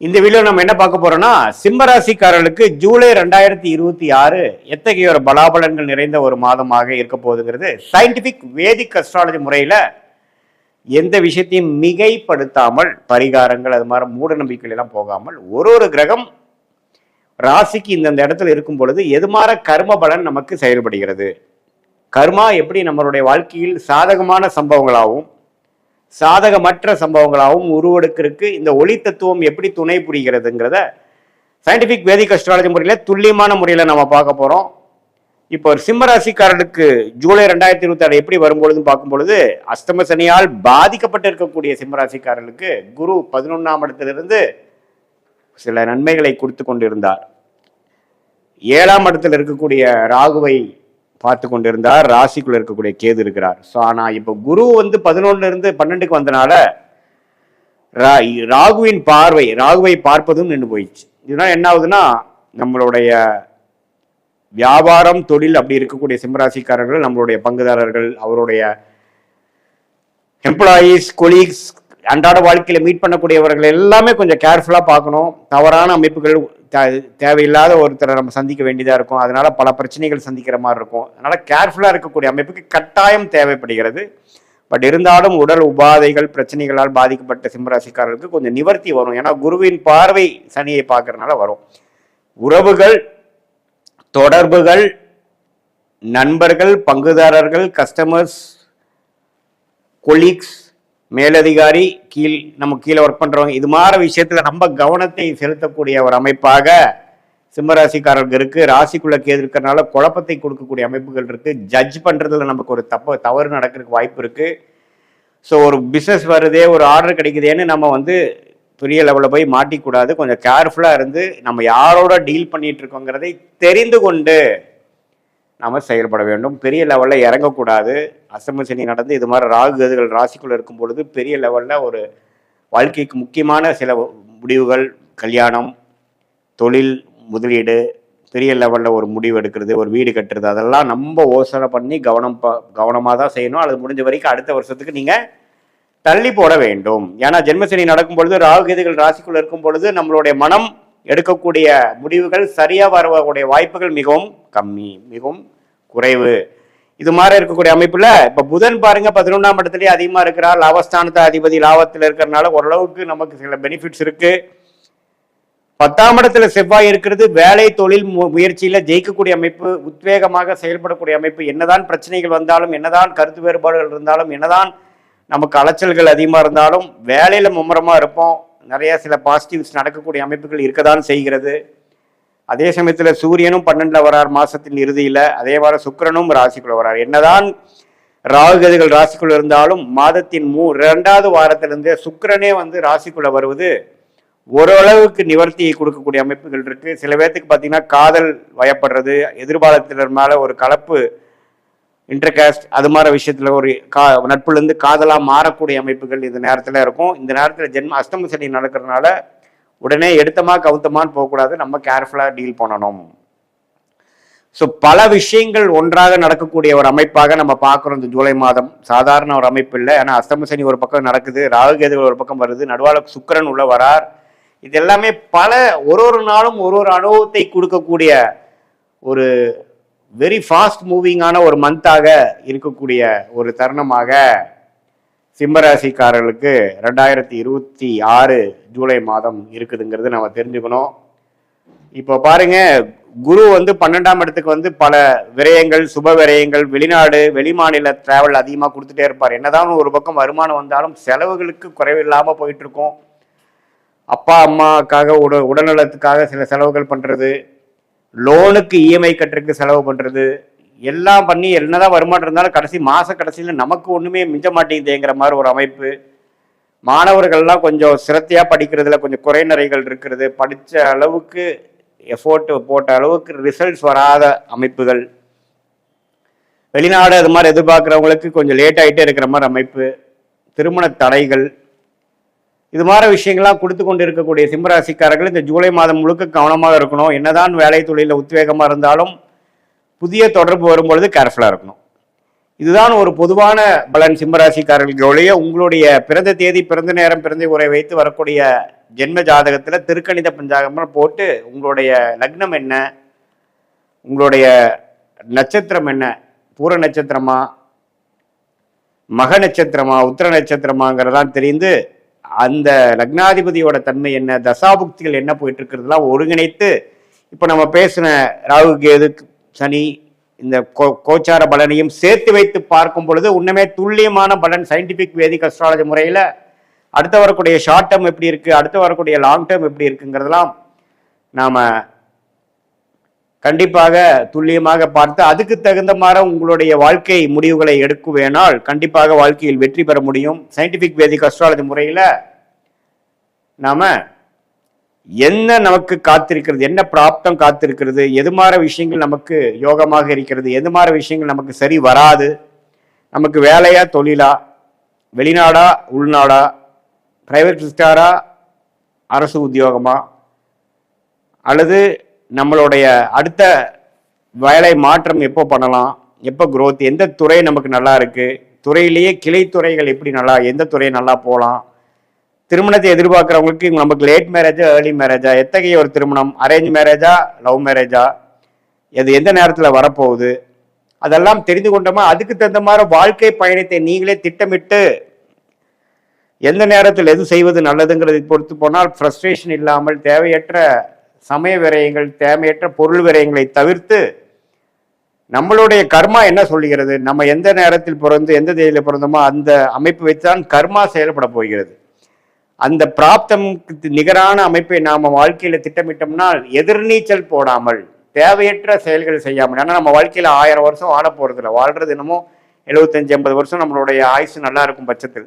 இந்த வீடியோ நம்ம என்ன பார்க்க போறோம்னா, சிம்மராசிக்காரர்களுக்கு ஜூலை 2026 எத்தகைய ஒரு பலாபலன்கள் நிறைந்த ஒரு மாதமாக இருக்க போகுதுங்கிறது சயின்டிபிக் வேதிக் அஸ்ட்ராலஜி முறையில எந்த விஷயத்தையும் மிகைப்படுத்தாமல், பரிகாரங்கள் அது மாதிரி மூட நம்பிக்கைகள் எல்லாம் போகாமல், ஒரு கிரகம் ராசிக்கு இந்தந்த இடத்துல இருக்கும் பொழுது எது மாதிரி கர்ம பலன் நமக்கு செயல்படுகிறது, கர்மா எப்படி நம்மளுடைய வாழ்க்கையில் சாதகமான சம்பவங்களாகவும் சாதகமற்ற சம்பவங்களாகவும் உருவெடுக்கிறதுக்கு இந்த ஒளி தத்துவம் எப்படி துணை புரிகிறதுங்கிறத சயின்டிபிக் வேதிக் அஸ்ட்ராலஜி முறையில் துல்லியமான முறையில் நம்ம பார்க்க போகிறோம். இப்போ ஒரு சிம்மராசிக்காரர்களுக்கு ஜூலை 2026 எப்படி வரும்பொழுதுன்னு பார்க்கும் பொழுது, அஷ்டம சனியால் பாதிக்கப்பட்டு இருக்கக்கூடிய சிம்மராசிக்காரர்களுக்கு குரு 11ஆம் இடத்திலிருந்து சில நன்மைகளை கொடுத்து கொண்டிருந்தார். 7ஆம் இடத்தில் இருக்கக்கூடிய ராகுவை பார்த்து கொண்டிருந்தார். ராசிக்குள்ள இருக்கக்கூடிய கேது இருக்கிறார். ஸோ ஆனால் இப்போ குரு 11 இருந்து 12க்கு வந்தனால ராகுவை பார்ப்பதும் நின்று போயிடுச்சு. இதனால என்ன ஆகுதுன்னா, நம்மளுடைய வியாபாரம் தொழில் அப்படி இருக்கக்கூடிய சிம்மராசிக்காரர்கள், நம்மளுடைய பங்குதாரர்கள், அவருடைய எம்ப்ளாயீஸ், கொலீக்ஸ், அன்றாட வாழ்க்கையில மீட் பண்ணக்கூடியவர்கள் எல்லாமே கொஞ்சம் கேர்ஃபுல்லா பார்க்கணும். தவறான அமைப்புகள், தேவையில்லாத ஒருத்தரை நம்ம சந்திக்க வேண்டியதா இருக்கும். அதனால பல பிரச்சனைகள் சந்திக்கிற மாதிரி இருக்கும். அதனால கேர்ஃபுல்லா இருக்கக்கூடிய அமைப்புக்கு கட்டாயம் தேவைப்படுகிறது. பட் இருந்தாலும் உடல் உபாதைகள் பிரச்சனைகளால் பாதிக்கப்பட்ட சிம்மராசிக்காரர்களுக்கு கொஞ்சம் நிவர்த்தி வரும். ஏன்னா குருவின் பார்வை சனியை பார்க்கறதுனால வரும். உறவுகள், தொடர்புகள், நண்பர்கள், பங்குதாரர்கள், கஸ்டமர்ஸ், கொலீக்ஸ், மேலதிகாரி, நம்ம கீழே ஒர்க் பண்றவங்க, இது மாதிரி விஷயத்துல நம்ம கவனத்தை செலுத்தக்கூடிய ஒரு அமைப்பாக சிம்மராசிக்காரர்கள் இருக்கு. ராசிக்குள்ள கேது இருக்கிறதுனால குழப்பத்தை கொடுக்கக்கூடிய அமைப்புகள் இருக்கு. ஜட்ஜ் பண்றதுல நமக்கு ஒரு தவறு நடக்கிறதுக்கு வாய்ப்பு இருக்கு. ஸோ ஒரு பிஸ்னஸ் வருதே, ஒரு ஆர்டர் கிடைக்குதேன்னு நம்ம பெரிய லெவலில் போய் மாட்டிக்கூடாது. கொஞ்சம் கேர்ஃபுல்லாக இருந்து நம்ம யாரோட டீல் பண்ணிட்டு இருக்கோங்கிறதை தெரிந்து கொண்டு நம்ம செயல்பட வேண்டும். பெரிய லெவலில் இறங்கக்கூடாது. அஷ்டம சனி நடந்து இது மாதிரி ராகு கேதுகள் ராசிக்குள்ள இருக்கும் பொழுது பெரிய லெவலில் ஒரு வாழ்க்கைக்கு முக்கியமான சில முடிவுகள், கல்யாணம், தொழில், முதலீடு, பெரிய லெவலில் ஒரு முடிவு எடுக்கிறது, ஒரு வீடு கட்டுறது, அதெல்லாம் நம்ம யோசனை பண்ணி கவனமாக தான் செய்யணும். அது முடிஞ்ச வரைக்கும் அடுத்த வருஷத்துக்கு நீங்கள் தள்ளி போட வேண்டும். ஏன்னா ஜென்மசனி நடக்கும் பொழுது, ராகு கேதுகள் ராசிக்குள்ள இருக்கும் பொழுது நம்மளுடைய மனம் எடுக்கக்கூடிய முடிவுகள் சரியா வரக்கூடிய வாய்ப்புகள் மிகவும் கம்மி, மிகவும் குறைவு. இது மாதிரி இருக்கக்கூடிய அமைப்புல இப்ப புதன் பாருங்க 11ஆம் இடத்துலயே அதிகமா இருக்கிறார். லாபஸ்தானத்தை அதிபதி லாபத்தில் இருக்கிறதுனால ஓரளவுக்கு நமக்கு சில பெனிஃபிட்ஸ் இருக்கு. 10ஆம் இடத்துல செவ்வாய் இருக்கிறது. வேலை தொழில் முயற்சியில ஜெயிக்கக்கூடிய அமைப்பு, உத்வேகமாக செயல்படக்கூடிய அமைப்பு. என்னதான் பிரச்சனைகள் வந்தாலும், என்னதான் கருத்து வேறுபாடுகள் இருந்தாலும், என்னதான் நமக்கு அலைச்சல்கள் அதிகமா இருந்தாலும் வேலையில மும்முரமா இருப்போம். நிறைய சில பாசிட்டிவ்ஸ் நடக்கக்கூடிய அமைப்புகள் இருக்கதான் செய்கிறது. அதே சமயத்துல சூரியனும் 12ல வரார் மாசத்தின் இறுதியில. அதே மாதிரி சுக்கிரனும் ராசிக்குள்ள வரார். என்னதான் ராகு கேதுகள் ராசிக்குள்ள இருந்தாலும் மாதத்தின் 2வது வாரத்திலிருந்தே சுக்கிரனே ராசிக்குள்ள வருவது ஓரளவுக்கு நிவர்த்தியை கொடுக்கக்கூடிய அமைப்புகள் இருக்கு. சில பேர்த்துக்கு பார்த்தீங்கன்னா காதல் வயப்படுறது, எதிர்பாலத்தினர் மேல ஒரு கலப்பு, இன்டர்காஸ்ட், அது மாதிரி விஷயத்துல ஒரு நட்புல இருந்து காதலா மாறக்கூடிய அமைப்புகள் இந்த நேரத்துல இருக்கும். இந்த நேரத்துல அஷ்டம சனி நடக்கிறதுனால உடனே எடுத்தமா கவுத்தமான்னு போகக்கூடாது. நம்ம கேர்ஃபுல்லா டீல் பண்ணணும். ஸோ பல விஷயங்கள் ஒன்றாக நடக்கக்கூடிய ஒரு அமைப்பாக நம்ம பார்க்குறோம் இந்த ஜூலை மாதம். சாதாரண ஒரு அமைப்பு இல்லை. ஏன்னா அஷ்டம சனி ஒரு பக்கம் நடக்குது, ராகு கேதுகள் ஒரு பக்கம் வருது, நடுவால சுக்கிரன் உள்ள வரார். இது எல்லாமே பல ஒரு நாளும் ஒரு அனுபவத்தை கொடுக்கக்கூடிய ஒரு வெரி ஃபாஸ்ட் மூவிங்கான ஒரு மந்தாக இருக்கக்கூடிய ஒரு தருணமாக சிம்மராசிக்காரர்களுக்கு 2026 ஜூலை மாதம் இருக்குதுங்கிறது நம்ம தெரிஞ்சுக்கணும். இப்போ பாருங்க, குரு 12ஆம் இடத்துக்கு பல விரயங்கள், சுப விரயங்கள், வெளிநாடு வெளிமாநில டிராவல் அதிகமாக கொடுத்துட்டே இருப்பார். என்னதான் ஒரு பக்கம் வருமானம் வந்தாலும் செலவுகளுக்கு குறைவில்லாமல் போயிட்டு இருக்கும். அப்பா அம்மாக்காக உடல்நலத்துக்காக சில செலவுகள் பண்றது, லோனுக்கு இஎம்ஐ கட்டுறதுக்கு செலவு பண்றது, எல்லாம் பண்ணி என்னதான் வருமானம் இருந்தாலும் மாச கடைசியில் நமக்கு ஒண்ணுமே மிஞ்ச மாட்டேங்குதுங்கிற மாதிரி ஒரு அமைப்பு. மாணவர்கள்லாம் கொஞ்சம் சிரத்தையா படிக்கிறதுல கொஞ்சம் குறைநிறைகள் இருக்கிறது. படிச்ச அளவுக்கு எஃபோர்ட் போட்ட அளவுக்கு ரிசல்ட்ஸ் வராத அமைப்புகள். வெளிநாடு அது மாதிரி எதிர்பார்க்கிறவங்களுக்கு கொஞ்சம் லேட் ஆகிட்டே இருக்கிற மாதிரி அமைப்பு. திருமண தடைகள், இது மாதிரி விஷயங்கள்லாம் கொடுத்து கொண்டு இருக்கக்கூடிய சிம்மராசிக்காரர்கள் இந்த ஜூலை மாதம் முழுக்க கவனமாக இருக்கணும். என்னதான் வேலை தொழில உத்வேகமாக இருந்தாலும் புதிய தொடர்பு வரும்பொழுது கேர்ஃபுல்லாக இருக்கணும். இதுதான் ஒரு பொதுவான பலன் சிம்மராசிக்காரர்களுடைய. உங்களுடைய பிறந்த தேதி, பிறந்த நேரம், பிறந்த உரை வைத்து வரக்கூடிய ஜென்ம ஜாதகத்துல திருக்கணித பஞ்சாங்கம் போட்டு உங்களுடைய லக்னம் என்ன, உங்களுடைய நட்சத்திரம் என்ன, பூர நட்சத்திரமா மக நட்சத்திரமா உத்திர நட்சத்திரமாங்கிறதான் தெரிந்து அந்த லக்னாதிபதியோட தன்மை என்ன, தசாபுக்திகள் என்ன போயிட்டு இருக்கிறதுலாம் ஒருங்கிணைத்து இப்போ நம்ம பேசின ராகு கேது சனி இந்த கோச்சார பலனையும் சேர்த்து வைத்து பார்க்கும் பொழுது உண்மையே துல்லியமான பலன் சயின்டிபிக் வேதிக் அஸ்ட்ராலஜி முறையில் அடுத்து வரக்கூடிய ஷார்ட் டேர்ம் எப்படி இருக்கு, அடுத்து வரக்கூடிய லாங் டேர்ம் எப்படி இருக்குங்கிறதெல்லாம் நாம கண்டிப்பாக துல்லியமாக பார்த்து அதுக்கு தகுந்த மாதிரி உங்களுடைய வாழ்க்கை முடிவுகளை எடுக்க வேணால் கண்டிப்பாக வாழ்க்கையில் வெற்றி பெற முடியும். சயின்டிபிக் வேதிக் அஸ்ட்ராலஜி முறையில் நாம என்ன நமக்கு காத்திருக்கிறது, என்ன பிராப்தம் காத்திருக்கிறது, எது மாதிரி விஷயங்கள் நமக்கு யோகமாக இருக்கிறது, எது மாதிரி விஷயங்கள் நமக்கு சரி வராது, நமக்கு வேலையா தொழிலா, வெளிநாடா உள்நாடா, பிரைவேட் செக்டாரா அரசு உத்தியோகமா, அல்லது நம்மளுடைய அடுத்த வேலை மாற்றம் எப்போ பண்ணலாம், எப்போ growth, எந்த துறை நமக்கு நல்லா இருக்கு, துறையிலேயே கிளை துறைகள் எப்படி நல்லா, எந்த துறை நல்லா போகலாம், திருமணத்தை எதிர்பார்க்குறவங்களுக்கு நமக்கு லேட் மேரேஜா ஏர்லி மேரேஜா, எத்தகைய ஒரு திருமணம், அரேஞ்ச் மேரேஜா லவ் மேரேஜா, அது எந்த நேரத்தில் வரப்போகுது, அதெல்லாம் தெரிந்து கொண்டோமா அதுக்கு தகுந்த மாதிரி வாழ்க்கை பயணத்தை நீங்களே திட்டமிட்டு எந்த நேரத்தில் எது செய்வது நல்லதுங்கிறதை பொறுத்து போனால் ஃப்ரஸ்ட்ரேஷன் இல்லாமல் தேவையற்ற சமய விரயங்கள், தேவையற்ற பொருள் விரயங்களை தவிர்த்து நம்மளுடைய கர்மா என்ன சொல்லுகிறது, நம்ம எந்த நேரத்தில் பிறந்து எந்த தேதியில் பிறந்தோமோ அந்த அமைப்பு வைத்துதான் கர்மா செயல்பட போகிறது. அந்த பிராப்தம் நிகரான அமைப்பை நாம வாழ்க்கையில திட்டமிட்டோம்னா எதிர்நீச்சல் போடாமல் தேவையற்ற செயல்கள் செய்யாமல், ஏன்னா நம்ம வாழ்க்கையில 1000 வருஷம் வாழ போறது இல்லை, வாழ்றது என்னமோ 75-80 வருஷம் நம்மளுடைய ஆயுசு நல்லா இருக்கும் பட்சத்தில்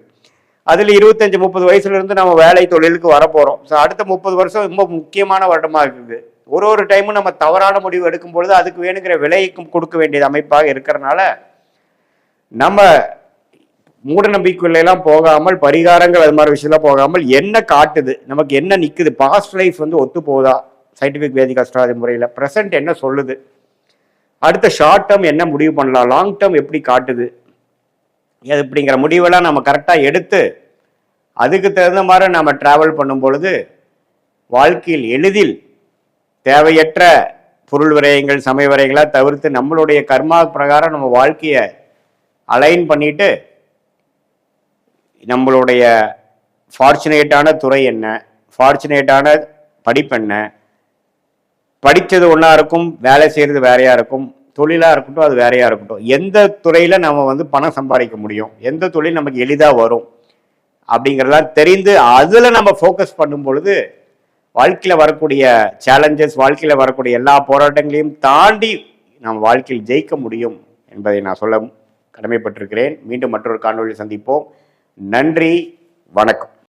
அதுல 25-30 வயசுல இருந்து நம்ம வேலை தொழிலுக்கு வரப்போறோம். ஸோ அடுத்த 30 வருஷம் ரொம்ப முக்கியமான வருடமா இருக்குது. ஒரு டைமும் நம்ம தவறான முடிவு எடுக்கும் பொழுது அதுக்கு வேணுங்கிற விலைக்கும் கொடுக்க வேண்டியது அமைப்பாக இருக்கிறதுனால நம்ம மூட நம்பிக்கைலாம் போகாமல், பரிகாரங்கள் அது மாதிரி விஷயம்லாம் போகாமல் என்ன காட்டுது, நமக்கு என்ன நிற்குது, பாஸ்ட் லைஃப் ஒத்து போதா சயின்டிபிக் வேதிக் அஸ்ட்ராலஜி முறையில், ப்ரெசென்ட் என்ன சொல்லுது, அடுத்த ஷார்ட் டேர்ம் என்ன முடிவு பண்ணலாம், லாங் டேர்ம் எப்படி காட்டுது, அப்படிங்கிற முடிவெல்லாம் நம்ம கரெக்டாக எடுத்து அதுக்கு தகுந்த மாதிரி நம்ம டிராவல் பண்ணும் பொழுது வாழ்க்கையில் எளிதில் தேவையற்ற பொருள் விரயங்கள், சமய விரயங்களாக தவிர்த்து நம்மளுடைய கர்மா பிரகாரம் நம்ம வாழ்க்கையை அலைன் பண்ணிட்டு நம்மளுடைய ஃபார்ச்சுனேட்டான துறை என்ன, ஃபார்ச்சுனேட்டான படிப்பு என்ன, படித்தது ஒன்றா இருக்கும், வேலை செய்கிறது வேறையாக இருக்கும், தொழிலாக இருக்கட்டும் அது வேறையாக இருக்கட்டும், எந்த துறையில் நம்ம பணம் சம்பாதிக்க முடியும், எந்த தொழில் நமக்கு எளிதாக வரும் அப்படிங்கிறதெல்லாம் தெரிந்து அதில் நம்ம ஃபோக்கஸ் பண்ணும் பொழுது வாழ்க்கையில் வரக்கூடிய சேலஞ்சஸ், வாழ்க்கையில் வரக்கூடிய எல்லா போராட்டங்களையும் தாண்டி நம்ம வாழ்க்கையில் ஜெயிக்க முடியும் என்பதை நான் சொல்ல கடமைப்பட்டிருக்கிறேன். மீண்டும் மற்றொரு காணொளியில் சந்திப்போம். நன்றி, வணக்கம்.